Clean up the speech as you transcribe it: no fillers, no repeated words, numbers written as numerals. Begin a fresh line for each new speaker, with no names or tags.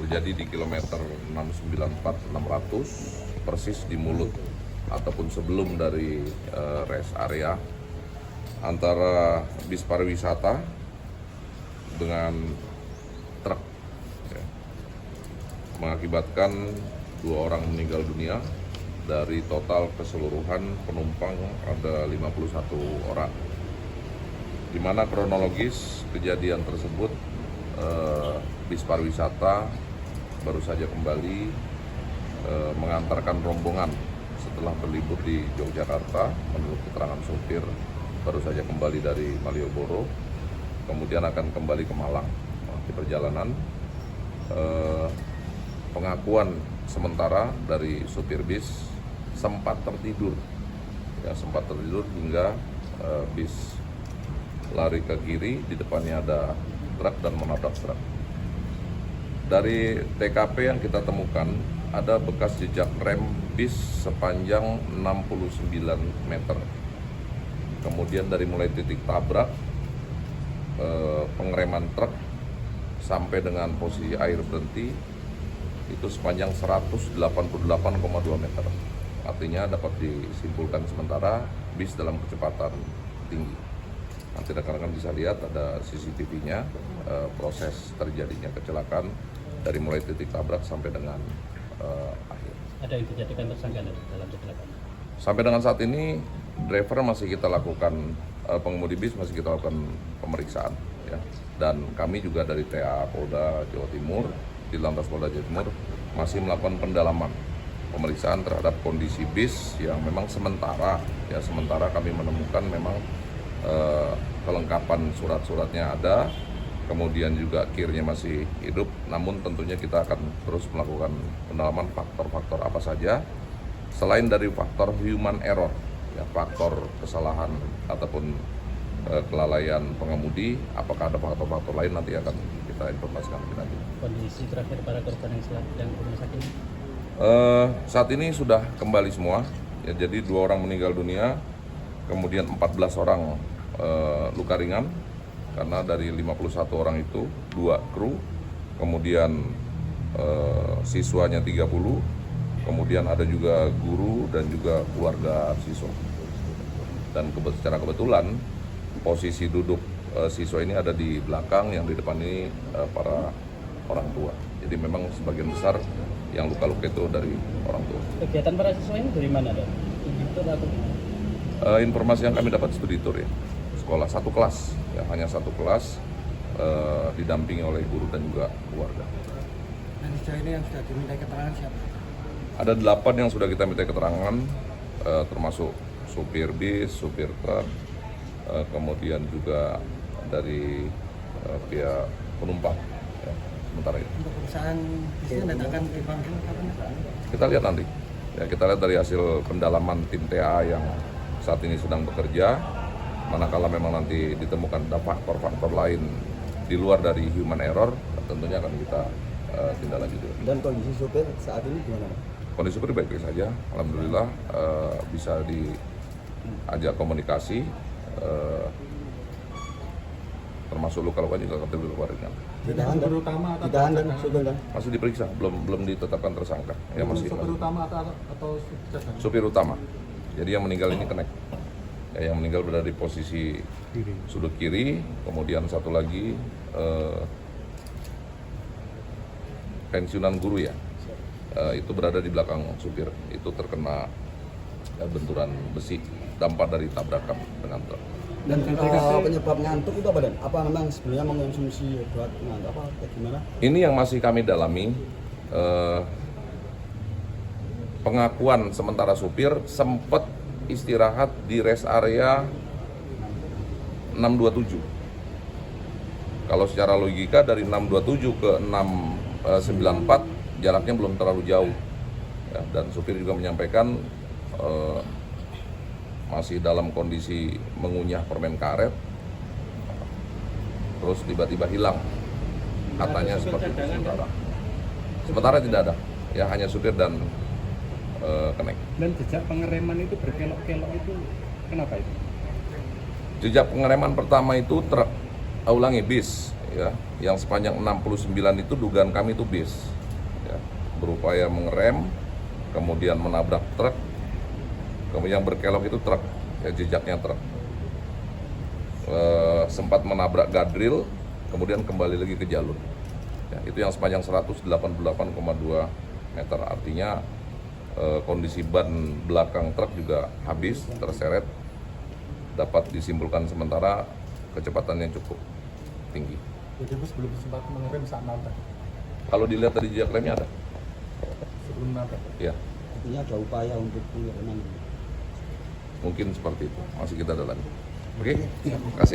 terjadi di kilometer 694-600 persis di mulut ataupun sebelum dari rest area antara bis pariwisata dengan truk ya, mengakibatkan 2 orang meninggal dunia. Dari total keseluruhan penumpang ada 51 orang. Di mana kronologis kejadian tersebut bis pariwisata baru saja kembali mengantarkan rombongan setelah berlibur di Yogyakarta. Menurut keterangan sopir, baru saja kembali dari Malioboro, kemudian akan kembali ke Malang. Di perjalanan pengakuan sementara dari supir bis sempat tertidur hingga bis lari ke kiri, di depannya ada truk dan menabrak truk. Dari TKP yang kita temukan ada bekas jejak rem bis sepanjang 69 meter. Kemudian dari mulai titik tabrak, pengereman truk sampai dengan posisi air berhenti itu sepanjang 188,2 meter. Artinya dapat disimpulkan sementara bis dalam kecepatan tinggi. Nanti rekan-rekan bisa lihat ada CCTV-nya, proses terjadinya kecelakaan dari mulai titik tabrak sampai dengan akhir.
Ada yang dijadikan tersangka dalam kecelakaan?
Sampai dengan saat ini driver masih kita lakukan, pengemudi bis masih kita lakukan pemeriksaan ya. Dan kami juga dari TA Polda Jawa Timur, di Lantas Polda Jawa Timur masih melakukan pendalaman pemeriksaan terhadap kondisi bis yang memang sementara kami menemukan memang kelengkapan surat-suratnya ada, kemudian juga kirnya masih hidup, namun tentunya kita akan terus melakukan pendalaman faktor-faktor apa saja selain dari faktor human error ya, faktor kesalahan ataupun kelalaian pengemudi. Apakah ada faktor-faktor lain nanti akan kita informasikan lebih lanjut.
Kondisi terakhir para korban yang sedang rumah sakit?
Saat ini sudah kembali semua ya, jadi 2 orang meninggal dunia, kemudian 14 orang luka ringan, karena dari 51 orang itu 2 kru, kemudian siswanya 30, kemudian ada juga guru dan juga keluarga siswa. Dan secara kebetulan posisi duduk siswa ini ada di belakang, yang di depan ini para orang tua. Jadi memang sebagian besar yang luka-luka itu dari orang tua.
Kegiatan para siswa ini dari mana, Dok?
Informasi yang kami dapat studi tour ya, sekolah satu kelas ya, hanya satu kelas, didampingi oleh guru dan juga keluarga.
Dan sejauh ini yang sudah diminta keterangan siapa?
Ada 8 yang sudah kita minta keterangan, termasuk supir bis, supir truk, kemudian juga dari pihak penumpang ya, sementara itu.
Untuk perusahaan bisnis akan dipanggil kapan?
Kita lihat nanti ya, kita lihat dari hasil pendalaman tim TA yang saat ini sedang bekerja, manakala memang nanti ditemukan ada faktor-faktor lain di luar dari human error, tentunya akan kita tindak lanjuti.
Dan kondisi supir saat ini gimana?
Kondisi supir baik-baik saja, alhamdulillah, bisa diajak komunikasi, termasuk luka-luka juga luka ringan.
Ditahan dan supir dan
Masih diperiksa, belum ditetapkan tersangka. Ya, masih
supir utama atau cadangan?
supir utama. Jadi yang meninggal ini kenek. Ya, yang meninggal berada di posisi sudut kiri, kemudian satu lagi pensiunan guru ya, itu berada di belakang supir. Itu terkena benturan besi dampak dari tabrakan dengan truk.
dan penyebab ngantuk itu apa dan? Apa memang sebenarnya mengonsumsi obat ngantuk apa gimana?
Ini yang masih kami dalami. Pengakuan sementara supir sempat istirahat di rest area 627. Kalau secara logika dari 627 ke 694 jaraknya belum terlalu jauh ya, dan supir juga menyampaikan masih dalam kondisi mengunyah permen karet, terus tiba-tiba hilang, katanya seperti itu. Sementara tidak ada ya, hanya supir dan kenek.
Dan jejak pengereman itu berkelok-kelok itu kenapa itu?
Jejak pengereman pertama itu bis ya, yang sepanjang 69 itu dugaan kami itu bis, ya, berupaya mengerem, kemudian menabrak truk, kemudian yang berkelok itu truk, ya, jejaknya truk. Sempat menabrak guardrail, kemudian kembali lagi ke jalur. Ya, itu yang sepanjang 188,2 meter, artinya kondisi ban belakang truk juga habis, terseret. Dapat disimpulkan sementara kecepatannya cukup tinggi.
Jadi bus belum sempat mengerem saat nabrak.
Kalau dilihat dari jejak remnya ada,
Sebelum nabrak.
ya,
Artinya ada upaya untuk pengereman.
mungkin seperti itu. Masih kita dalami. Oke, terima kasih.